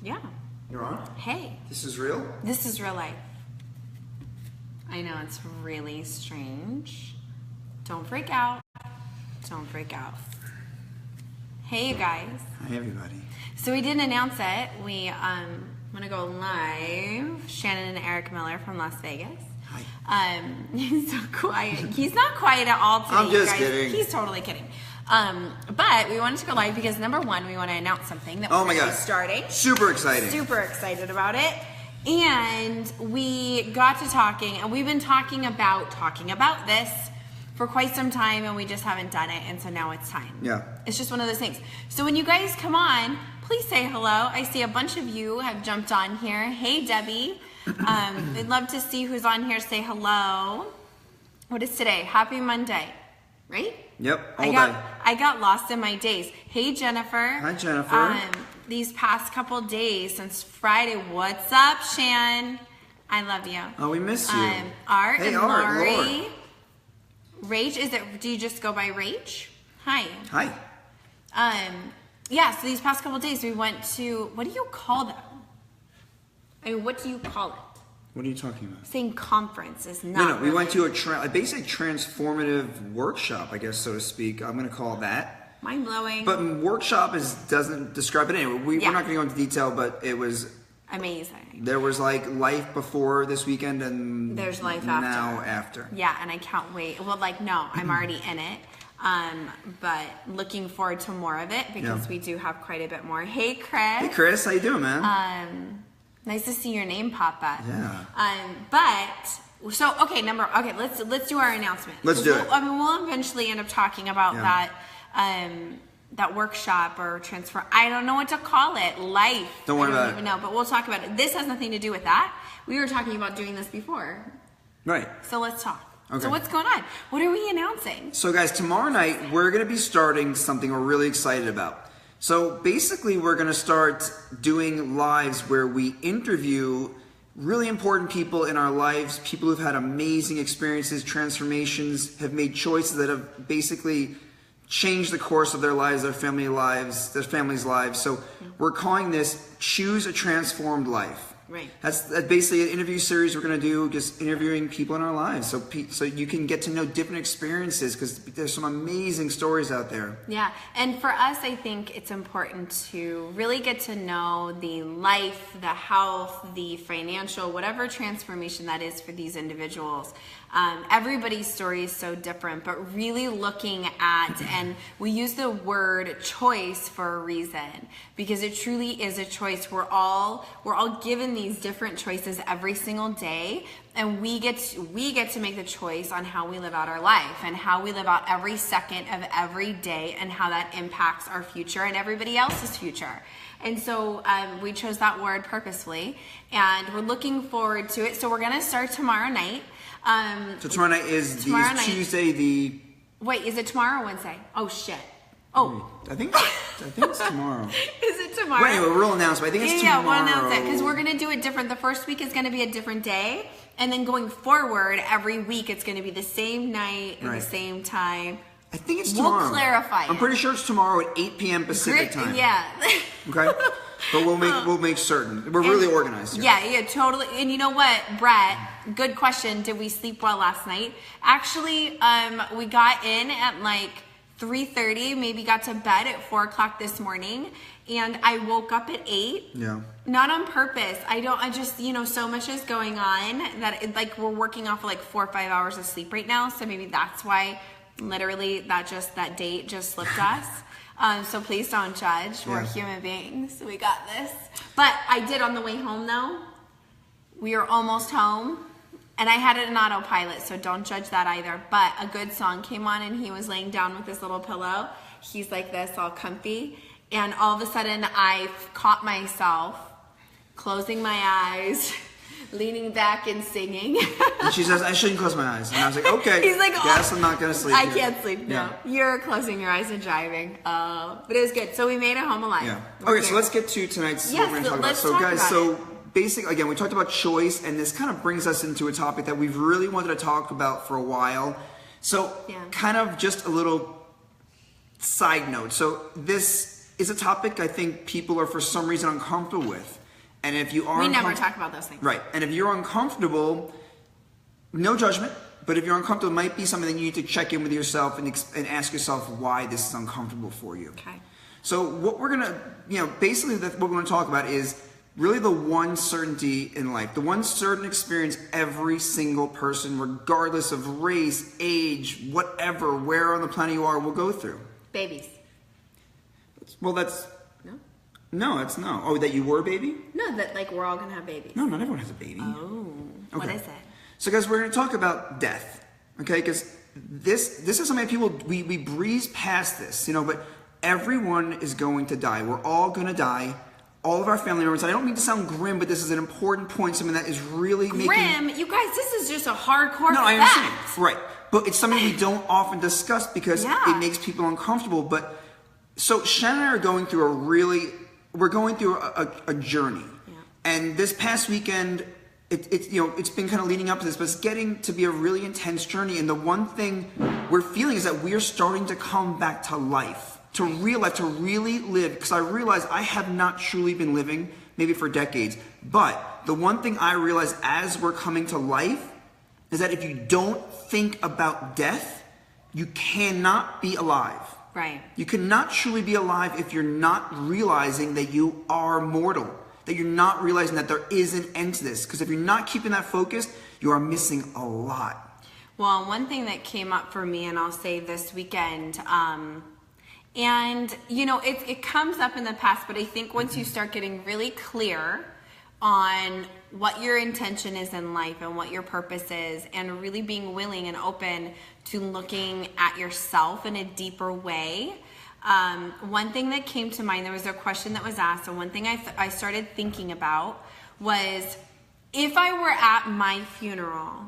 Yeah. You're on? Hey. This is real? This is real life. I know, it's really strange. Don't freak out. Don't freak out. Hey, you guys. Hi, everybody. So we didn't announce it. I'm going to go live. Shannon and Eric Miller from Las Vegas. Hi. He's so quiet. He's not quiet at all today, I'm just guys. kidding. He's totally kidding. But we wanted to go live because number one, we want to announce something that we're going to be starting. Super exciting. Super excited about it. And we got to talking, and we've been talking about this for quite some time, and we just haven't done it, and so now it's time. Yeah. It's just one of those things. So when you guys come on, please say hello. I see a bunch of you have jumped on here. Hey, Debbie. We'd love to see who's on here. Say hello. What is today? Happy Monday, right? Yep, all day. I got lost in my days. Hey, Jennifer. Hi, Jennifer. These past couple days since Friday. What's up, Shan? I love you. Oh, we miss you. Art hey, and Art, Lori. Lord. Rach, do you just go by Rach? Hi. Hi. Yeah, so these past couple days we went to, what do you call them? I mean, what do you call it? What are you talking about? Saying conference is not. No, we went to a basic transformative workshop, I guess, so to speak. I'm going to call it that. Mind blowing. But workshop doesn't describe it anyway. We're not going to go into detail, but it was amazing. There was like life before this weekend, and there's life now after. Yeah, and I can't wait. Well, no, I'm already in it. But looking forward to more of it because we do have quite a bit more. Hey, Chris. Hey, Chris, how you doing, man? Nice to see your name pop up. Yeah. Let's do our announcement. Let's do it. We'll eventually end up talking about that workshop or transfer. I don't know what to call it. Life. Don't worry about it. I don't even know, but we'll talk about it. This has nothing to do with that. We were talking about doing this before. Right. So let's talk. Okay. So what's going on? What are we announcing? So guys, tomorrow night we're going to be starting something we're really excited about. So basically we're going to start doing lives where we interview really important people in our lives, people who've had amazing experiences, transformations, have made choices that have basically changed the course of their lives, their family's lives. So we're calling this Choose a Transformed Life. Right. That's basically an interview series we're going to do, just interviewing people in our lives, so you can get to know different experiences, because there's some amazing stories out there. Yeah, and for us, I think it's important to really get to know the life, the health, the financial, whatever transformation that is for these individuals. Everybody's story is so different, but really looking at, and we use the word choice for a reason, because it truly is a choice. We're all given these different choices every single day, and we get to make the choice on how we live out our life and how we live out every second of every day, and how that impacts our future and everybody else's future. And so we chose that word purposefully, and we're looking forward to it. So we're going to start tomorrow night. So tomorrow night is Tuesday. Wait, is it tomorrow or Wednesday? Oh shit. Oh. I think it's tomorrow. Is it tomorrow? Well, anyway, we'll announce, but I think it's tomorrow. Yeah, we'll announce it, because we're going to do it different. The first week is going to be a different day, and then going forward, every week it's going to be the same night and the same time. I think it's tomorrow. We'll clarify it. I'm pretty sure it's tomorrow at 8 p.m. Pacific time. Yeah. Okay? But we'll make certain. We're really organized here. Yeah, totally. And you know what, Brett, good question. Did we sleep well last night? Actually, we got in at like 3:30, maybe got to bed at 4 o'clock this morning, and I woke up at 8. Yeah. Not on purpose. I just, so much is going on that we're working off of like 4 or 5 hours of sleep right now, so maybe that's why literally that date just slipped us. So please don't judge. We're human beings. We got this. But I did on the way home, though. We are almost home. And I had it in autopilot, so don't judge that either. But a good song came on, and he was laying down with his little pillow. He's like this, all comfy. And all of a sudden, I caught myself closing my eyes, leaning back and singing. And she says, I shouldn't close my eyes. And I was like, okay. He's like, guess I'm not going to sleep. I can't sleep now. Yeah. You're closing your eyes and driving. But it was good. So we made it home alive. Yeah. Okay, so let's get to tonight's what we're going to talk about. So guys, basically, again, we talked about choice, and this kind of brings us into a topic that we've really wanted to talk about for a while. So kind of just a little side note. So this is a topic I think people are for some reason uncomfortable with. And if you are we never talk about those things. Right. And if you're uncomfortable, no judgment, but if you're uncomfortable, it might be something that you need to check in with yourself and ask yourself why this is uncomfortable for you. Okay. So what we're going to, basically what we're going to talk about is really the one certainty in life, the one certain experience every single person, regardless of race, age, whatever, where on the planet you are, will go through. Babies. Well, that's... No? No, it's no. Oh, that you were a baby? No, that like we're all going to have babies. No, not everyone has a baby. Oh. Okay. What is it? So guys, we're going to talk about death, okay? Because this is something that people, we breeze past this, but everyone is going to die. We're all going to die. All of our family members. I don't mean to sound grim, but this is an important point, something that is really grim? You guys, this is just a hardcore No, I fact. understand. Right. But it's something we don't often discuss because it makes people uncomfortable. But so Shannon and I are going through a journey. Yeah. And this past weekend, it's been kind of leading up to this, but it's getting to be a really intense journey. And the one thing we're feeling is that we're starting to come back to life. To real life, to really live, because I realize I have not truly been living maybe for decades. But the one thing I realize as we're coming to life is that if you don't think about death, you cannot be alive. Right. You cannot truly be alive if you're not realizing that you are mortal, that you're not realizing that there is an end to this. Because if you're not keeping that focused, you are missing a lot. Well, one thing that came up for me, and I'll say this weekend, and, it comes up in the past, but I think once you start getting really clear on what your intention is in life and what your purpose is, and really being willing and open to looking at yourself in a deeper way, one thing that came to mind, there was a question that was asked, and one thing I started thinking about was, if I were at my funeral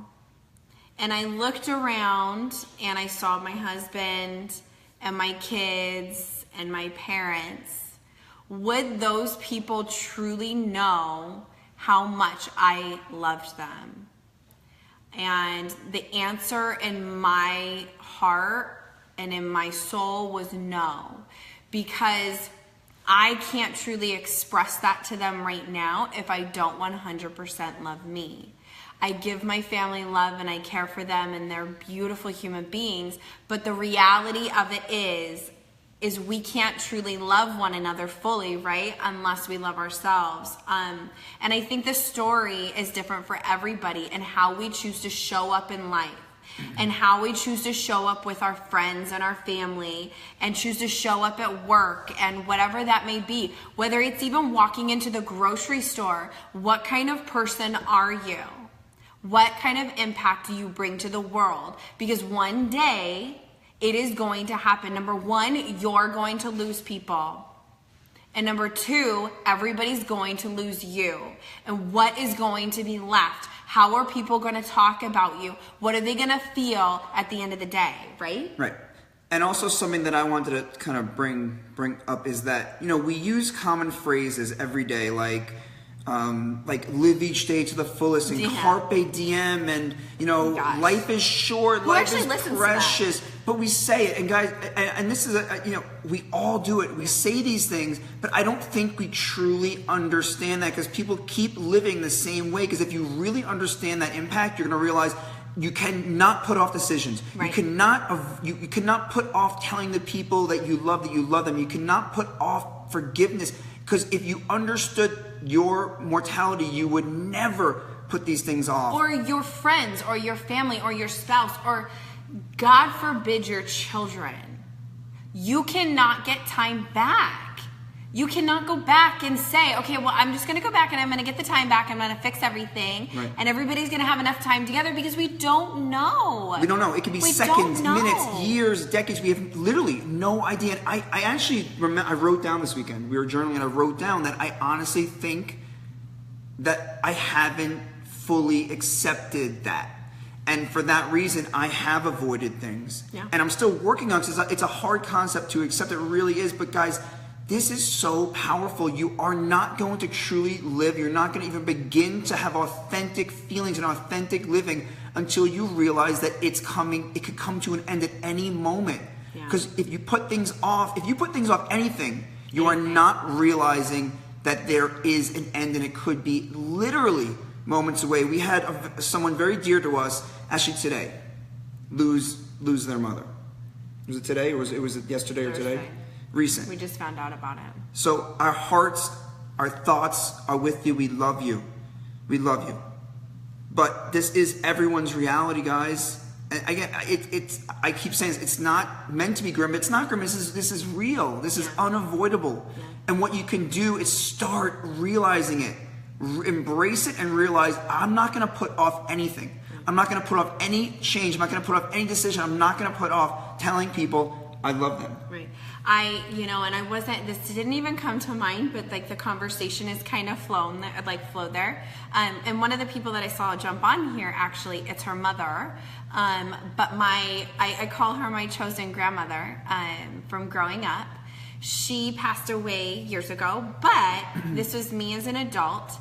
and I looked around and I saw my husband and my kids and my parents, would those people truly know how much I loved them? And the answer in my heart and in my soul was no, because I can't truly express that to them right now if I don't 100% love me. I give my family love and I care for them and they're beautiful human beings, but the reality of it is we can't truly love one another fully, right? Unless we love ourselves. And I think the story is different for everybody and how we choose to show up in life and how we choose to show up with our friends and our family and choose to show up at work and whatever that may be. Whether it's even walking into the grocery store, what kind of person are you? What kind of impact do you bring to the world? Because one day it is going to happen. Number one, you're going to lose people. And number two, everybody's going to lose you. And what is going to be left? How are people going to talk about you? What are they going to feel at the end of the day, right? Right. And also something that I wanted to kind of bring up is that, we use common phrases every day like live each day to the fullest and carpe diem and life is short, life is precious, but we say it, and guys, and this is we all do it, we say these things, but I don't think we truly understand that because people keep living the same way. Because if you really understand that impact, you're going to realize you cannot put off decisions. Right. You cannot put off telling the people that you love them. You cannot put off forgiveness, because if you understood your mortality, you would never put these things off. Or your friends, or your family, or your spouse, or God forbid your children. You cannot get time back. You cannot go back and say, okay, well, I'm just going to go back and I'm going to get the time back. I'm going to fix everything. Right. And everybody's going to have enough time together, because we don't know. We don't know. It could be seconds, minutes, years, decades. We have literally no idea. And I actually remember, I wrote down this weekend, we were journaling, and I wrote down that I honestly think that I haven't fully accepted that. And for that reason, I have avoided things. Yeah. And I'm still working on it. It's a hard concept to accept. It really is. But guys, this is so powerful. You are not going to truly live. You're not going to even begin to have authentic feelings and authentic living until you realize that it's coming. It could come to an end at any moment. Because if you put things off anything, You are not realizing that there is an end, and it could be literally moments away. We had someone very dear to us, actually today, lose their mother. Was it today, or was it yesterday or today? Recent. We just found out about it. So our hearts, our thoughts are with you. We love you. We love you. But this is everyone's reality, guys. And again, I keep saying this, it's not meant to be grim. It's not grim. This is real. This is unavoidable. Yeah. And what you can do is start realizing it. Embrace it and realize, I'm not going to put off anything. I'm not going to put off any change. I'm not going to put off any decision. I'm not going to put off telling people I love them. Right. This didn't even come to mind, but like the conversation is kind of flowed there. And one of the people that I saw jump on here, actually, it's her mother. But I call her my chosen grandmother from growing up. She passed away years ago, but this was me as an adult.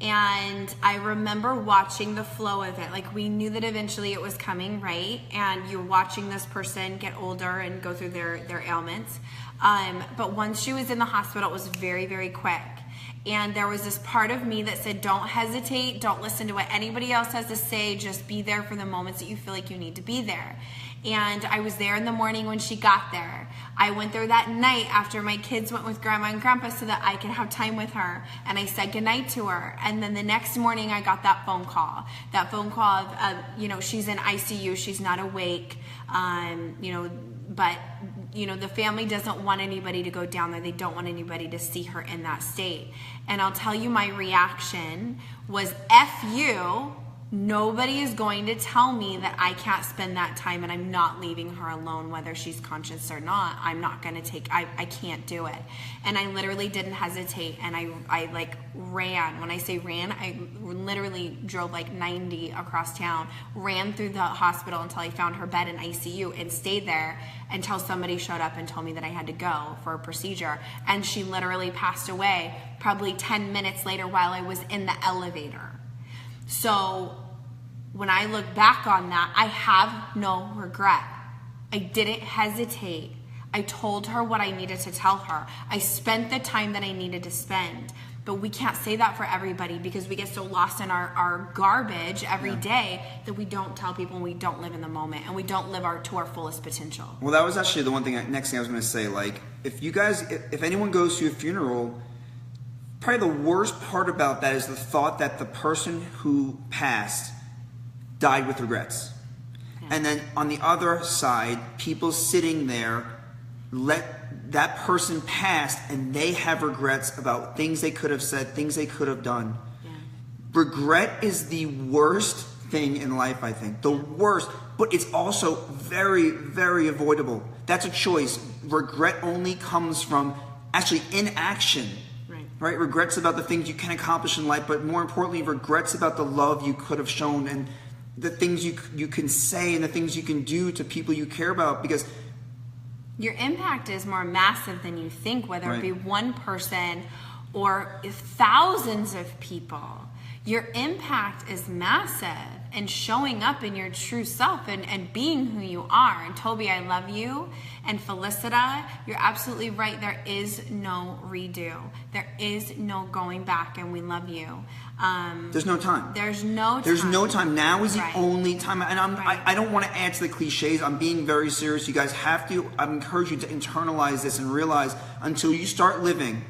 And I remember watching the flow of it. Like, we knew that eventually it was coming, right? And you're watching this person get older and go through their ailments. But once she was in the hospital, it was very, very quick. And there was this part of me that said, don't hesitate. Don't listen to what anybody else has to say. Just be there for the moments that you feel like you need to be there. And I was there in the morning when she got there. I went there that night after my kids went with Grandma and Grandpa so that I could have time with her. And I said goodnight to her. And then the next morning I got that phone call. That phone call of, she's in ICU. She's not awake. But the family doesn't want anybody to go down there. They don't want anybody to see her in that state. And I'll tell you, my reaction was, F you. Nobody is going to tell me that I can't spend that time, and I'm not leaving her alone, whether she's conscious or not. I'm not going to I can't do it. And I literally didn't hesitate, and I like ran. When I say ran, I literally drove like 90 across town, ran through the hospital until I found her bed in ICU and stayed there until somebody showed up and told me that I had to go for a procedure. And she literally passed away probably 10 minutes later while I was in the elevator. So when I look back on that, I have no regret. I didn't hesitate. I told her what I needed to tell her. I spent the time that I needed to spend. But we can't say that for everybody because we get so lost in our garbage every day that we don't tell people, and we don't live in the moment, and we don't live to our fullest potential. Well, that was actually the next thing I was going to say. Like, if anyone goes to a funeral, probably the worst part about that is the thought that the person who passed died with regrets. Yeah. And then on the other side, people sitting there let that person pass and they have regrets about things they could have said, things they could have done. Yeah. Regret is the worst thing in life, I think. The worst, but it's also very, very avoidable. That's a choice. Regret only comes from actually inaction. Right? Regrets about the things you can accomplish in life, but more importantly, regrets about the love you could have shown and the things you can say and the things you can do to people you care about, because your impact is more massive than you think, whether it be one person or thousands of people. Your impact is massive, and showing up in your true self and being who you are. And Toby, I love you. And Felicita, you're absolutely right. There is no redo. There is no going back, and we love you. There's no time. There's no time. There's no time. Now is the only time. And I don't want to add to the cliches. I'm being very serious. You guys have to, I encourage you to internalize this and realize, until you start living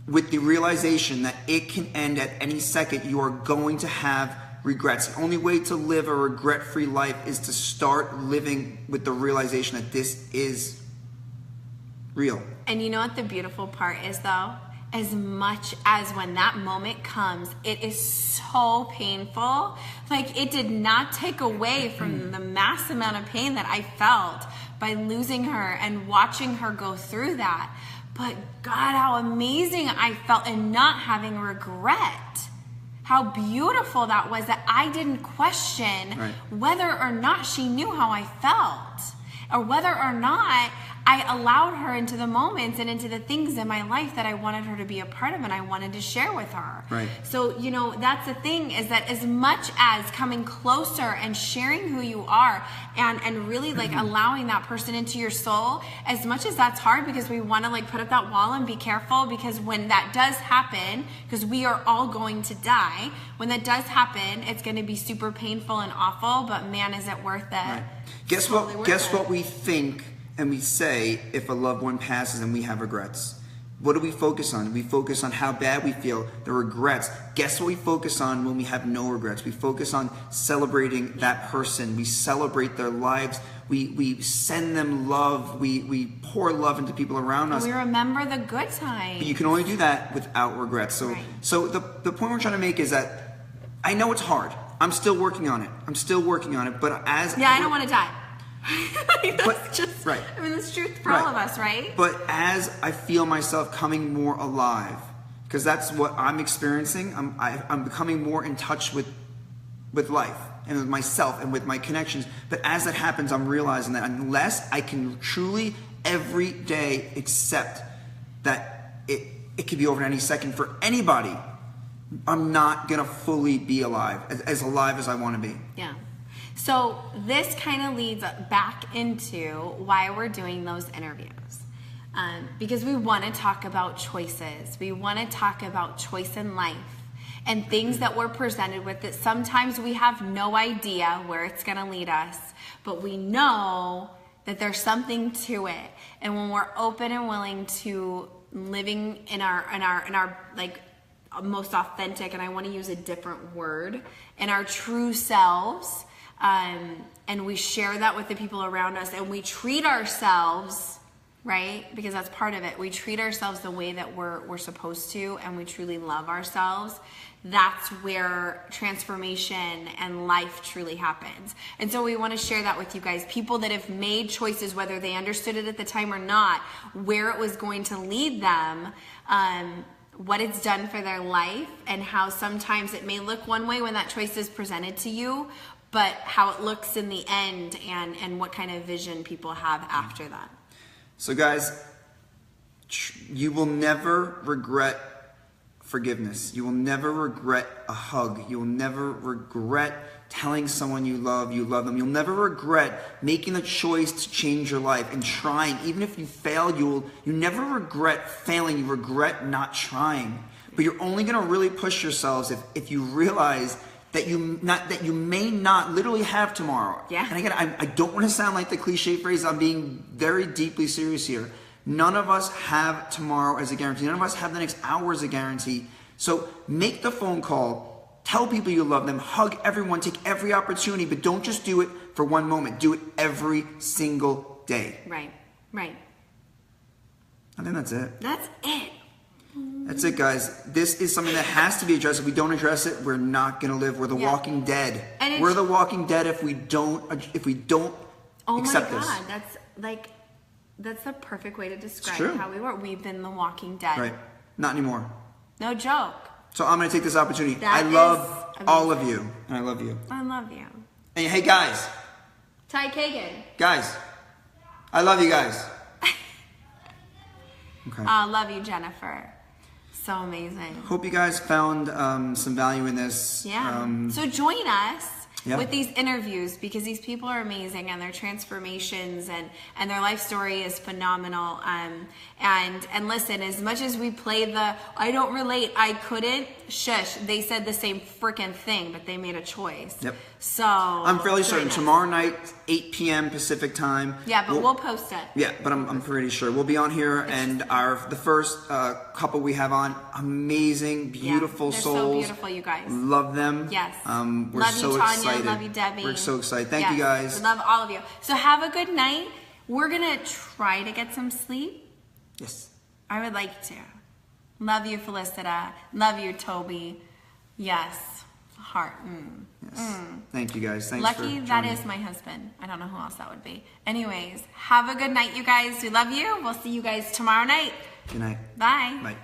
with the realization that it can end at any second, you are going to have regrets. The only way to live a regret-free life is to start living with the realization that this is real. And you know what the beautiful part is, though? As much as when that moment comes, it is so painful. Like, it did not take away from the mass amount of pain that I felt by losing her and watching her go through that. But God, how amazing I felt in not having regret. How beautiful that was, that I didn't question whether or not she knew how I felt, or whether or not I allowed her into the moments and into the things in my life that I wanted her to be a part of and I wanted to share with her. Right. So, you know, that's the thing, is that as much as coming closer and sharing who you are and really like allowing that person into your soul, as much as that's hard because we want to like put up that wall and be careful, because when that does happen, because we are all going to die, when that does happen, it's going to be super painful and awful, but man, is it worth it. Right. Guess what we think and we say if a loved one passes and we have regrets? What do we focus on? We focus on how bad we feel, the regrets. Guess what we focus on when we have no regrets? We focus on celebrating that person. We celebrate their lives. We send them love. We pour love into people around us. We remember the good times. But you can only do that without regrets. So, right. so the point we're trying to make is that I know it's hard. I'm still working on it. But as I don't want to die. That's but, just, right. I mean, that's truth for all of us, right? But as I feel myself coming more alive, because that's what I'm experiencing, I'm becoming more in touch with life and with myself and with my connections. But as that happens, I'm realizing that unless I can truly every day accept that it could be over in any second for anybody, I'm not going to fully be alive as I want to be. Yeah. So this kind of leads back into why we're doing those interviews. Because we want to talk about choices. We want to talk about choice in life and things that we're presented with that sometimes we have no idea where it's going to lead us, but we know that there's something to it. And when we're open and willing to living in our like most authentic, and I want to use a different word, in our true selves, and we share that with the people around us, and we treat ourselves, right? Because that's part of it. We treat ourselves the way that we're supposed to, and we truly love ourselves. That's where transformation and life truly happens. And so we want to share that with you guys. People that have made choices, whether they understood it at the time or not, where it was going to lead them, what it's done for their life, and how sometimes it may look one way when that choice is presented to you, but how it looks in the end, and what kind of vision people have after that. So guys, you will never regret forgiveness. You will never regret a hug. You will never regret telling someone you love them. You'll never regret making the choice to change your life and trying. Even if you fail, you never regret failing. You regret not trying. But you're only going to really push yourselves if you realize that you may not literally have tomorrow. Yeah. And again, I don't want to sound like the cliche phrase. I'm being very deeply serious here. None of us have tomorrow as a guarantee. None of us have the next hour as a guarantee. So make the phone call. Tell people you love them. Hug everyone. Take every opportunity. But don't just do it for one moment. Do it every single day. Right. Right. I think that's it. That's it. That's it, guys. This is something that has to be addressed. If we don't address it, we're not going to live. We're the Walking Dead. We're the Walking Dead if we don't accept this. Oh my God, that's the perfect way to describe how we were. We've been the Walking Dead. Right. Not anymore. No joke. So I'm going to take this opportunity. I love all of you, and I love you. I love you. And hey, guys. Ty Kagan. Guys, I love you guys. Okay. Love you, Jennifer. So amazing. Hope you guys found some value in this. Yeah. So join us Yeah. with these interviews, because these people are amazing, and their transformations and their life story is phenomenal. And listen, as much as we play the I don't relate, I couldn't, shush, they said the same freaking thing, but they made a choice. Yep. So I'm fairly certain tomorrow night, 8 p.m. Pacific time. Yeah, but we'll post it. Yeah, but I'm pretty sure we'll be on here, and the first couple we have on, amazing, beautiful they're souls. So beautiful, you guys. Love them. Yes. We're love so you, Tanya. excited. Love you, Debbie. We're so excited. Thank you, guys. We love all of you. So have a good night. We're gonna try to get some sleep. Yes. I would like to. Love you, Felicita. Love you, Toby. Yes. Heart. Yes. Thank you, guys. Thanks Lucky for that joining. is my husband. I don't know who else that would be. Anyways, have a good night, you guys. We love you. We'll see you guys tomorrow night. Good night. Bye. Bye.